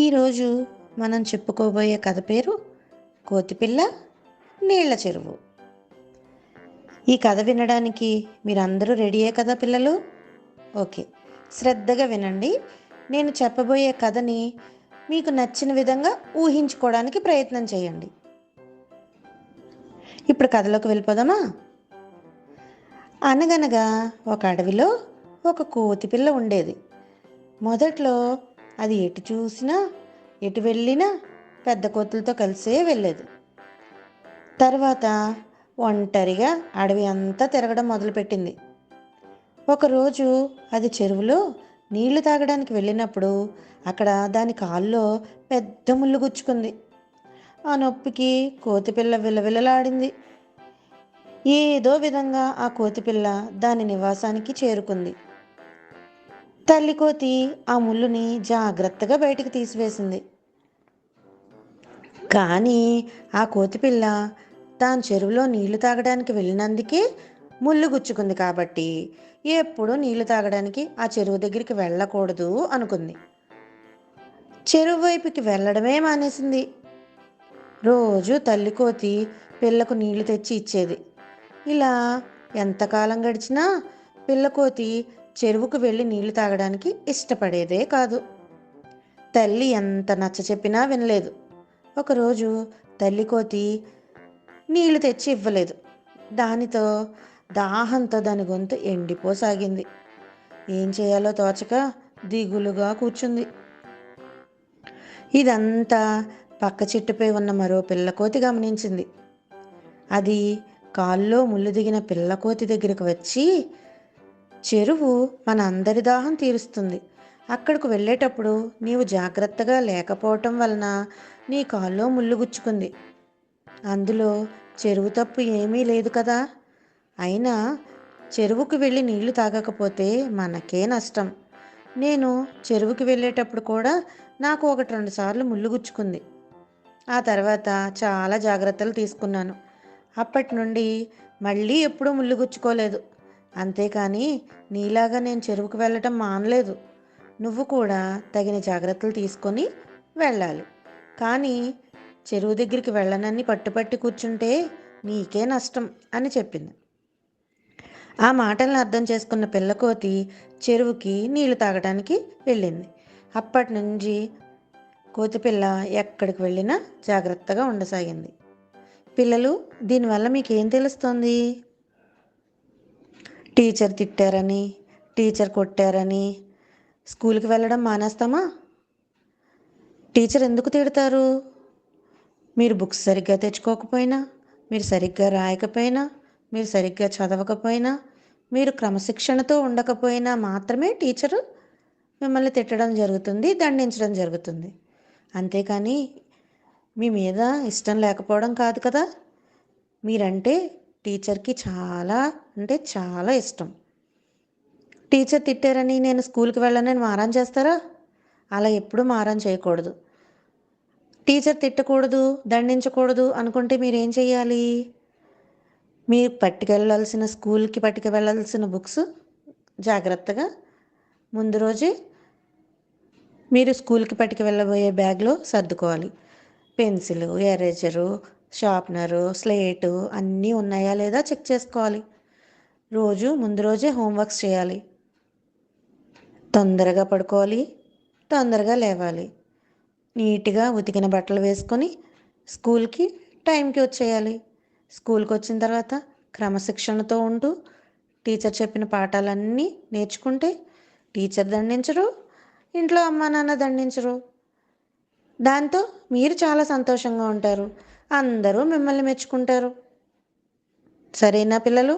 ఈరోజు మనం చెప్పుకోబోయే కథ పేరు కోతిపిల్ల నీళ్ల చెరువు. ఈ కథ వినడానికి మీరందరూ రెడీయే కదా పిల్లలు? ఓకే, శ్రద్ధగా వినండి. నేను చెప్పబోయే కథని మీకు నచ్చిన విధంగా ఊహించుకోవడానికి ప్రయత్నం చేయండి. ఇప్పుడు కథలోకి వెళ్ళిపోదామా? అనగనగా ఒక అడవిలో ఒక కోతిపిల్ల ఉండేది. మొదట్లో అది ఎటు చూసినా ఎటు వెళ్ళినా పెద్ద కోతులతో కలిసే వెళ్ళేది. తర్వాత ఒంటరిగా అడవి అంతా తిరగడం మొదలుపెట్టింది. ఒకరోజు అది చెరువులో నీళ్లు తాగడానికి వెళ్ళినప్పుడు అక్కడ దాని కాల్లో పెద్ద ముళ్ళు గుచ్చుకుంది. ఆ నొప్పికి కోతిపిల్ల విలవిలలాడింది. ఏదో విధంగా ఆ కోతిపిల్ల దాని నివాసానికి చేరుకుంది. తల్లి కోతి ఆ ముళ్ళుని జాగ్రత్తగా బయటికి తీసివేసింది. కానీ ఆ కోతిపిల్ల తాను చెరువులో నీళ్లు తాగడానికి వెళ్ళినందుకే ముళ్ళు గుచ్చుకుంది కాబట్టి ఎప్పుడూ నీళ్లు తాగడానికి ఆ చెరువు దగ్గరికి వెళ్ళకూడదు అనుకుంది. చెరువు వైపుకి వెళ్ళడమే మానేసింది. రోజు తల్లి కోతి పిల్లకు నీళ్లు తెచ్చి ఇచ్చేది. ఇలా ఎంతకాలం గడిచినా పిల్లకోతి చెరువుకు వెళ్ళి నీళ్లు తాగడానికి ఇష్టపడేదే కాదు. తల్లి ఎంత నచ్చ చెప్పినా వినలేదు. ఒకరోజు తల్లి కోతి నీళ్లు తెచ్చి ఇవ్వలేదు. దానితో దాహంతో దాని గొంతు ఎండిపోసాగింది. ఏం చేయాలో తోచక దిగులుగా కూర్చుంది. ఇదంతా పక్క చెట్టుపై ఉన్న మరో పిల్లకోతి గమనించింది. అది కాల్లో ముళ్ళు దిగిన పిల్లకోతి దగ్గరికి వచ్చి, చెరువు మన అందరి దాహం తీరుస్తుంది. అక్కడకు వెళ్ళేటప్పుడు నీవు జాగ్రత్తగా లేకపోవటం వలన నీ కాల్లో ముళ్ళు గుచ్చుకుంది. అందులో చెరువు తప్పు ఏమీ లేదు కదా. అయినా చెరువుకు వెళ్ళి నీళ్లు తాగకపోతే మనకే నష్టం. నేను చెరువుకి వెళ్ళేటప్పుడు కూడా నాకు 1-2 సార్లు ముళ్ళు గుచ్చుకుంది. ఆ తర్వాత చాలా జాగ్రత్తలు తీసుకున్నాను. అప్పటి నుండి మళ్ళీ ఎప్పుడూ ముళ్ళు గుచ్చుకోలేదు. అంతేకాని నీలాగా నేను చెరువుకు వెళ్ళటం మానలేదు. నువ్వు కూడా తగిన జాగ్రత్తలు తీసుకొని వెళ్ళాలి. కానీ చెరువు దగ్గరికి వెళ్ళనని పట్టుపట్టి కూర్చుంటే నీకే నష్టం అని చెప్పింది. ఆ మాటలను అర్థం చేసుకున్న పిల్లకోతి చెరువుకి నీళ్లు తాగడానికి వెళ్ళింది. అప్పటి నుంచి కోతిపిల్ల ఎక్కడికి వెళ్ళినా జాగ్రత్తగా ఉండసాగింది. పిల్లలు, దీనివల్ల మీకేం తెలుస్తుంది? టీచర్ తిట్టారని, టీచర్ కొట్టారని స్కూల్కి వెళ్ళడం మానేస్తామా? టీచర్ ఎందుకు తిడతారు? మీరు బుక్స్ సరిగ్గా తెచ్చుకోకపోయినా, మీరు సరిగ్గా రాయకపోయినా, మీరు సరిగ్గా చదవకపోయినా, మీరు క్రమశిక్షణతో ఉండకపోయినా మాత్రమే టీచరు మిమ్మల్ని తిట్టడం జరుగుతుంది, దండించడం జరుగుతుంది. అంతేకాని మీ మీద ఇష్టం లేకపోవడం కాదు కదా. మీరంటే టీచర్కి చాలా అంటే చాలా ఇష్టం. టీచర్ తిట్టారని నేను స్కూల్కి వెళ్ళనని మారం చేస్తారా? అలా ఎప్పుడూ మారం చేయకూడదు. టీచర్ తిట్టకూడదు, దండించకూడదు అనుకుంటే మీరేం చేయాలి? మీరు స్కూల్కి పట్టుకువెళ్ళాల్సిన బుక్స్ జాగ్రత్తగా ముందు రోజే మీరు స్కూల్కి పట్టుకు వెళ్ళబోయే బ్యాగ్లో సర్దుకోవాలి. పెన్సిలు, ఎరేజరు, షార్ప్నరు, స్లేటు అన్నీ ఉన్నాయా లేదా చెక్ చేసుకోవాలి. ముందు రోజే హోంవర్క్స్ చేయాలి. తొందరగా పడుకోవాలి, తొందరగా లేవాలి. నీట్గా ఉతికిన బట్టలు వేసుకొని స్కూల్కి టైంకి వచ్చేయాలి. స్కూల్కి వచ్చిన తర్వాత క్రమశిక్షణతో ఉంటూ టీచర్ చెప్పిన పాఠాలన్నీ నేర్చుకుంటే టీచర్ దండించరు, ఇంట్లో అమ్మా నాన్న దండించరు. దాంతో మీరు చాలా సంతోషంగా ఉంటారు. అందరూ మిమ్మల్ని మెచ్చుకుంటారు. సరేనా పిల్లలు?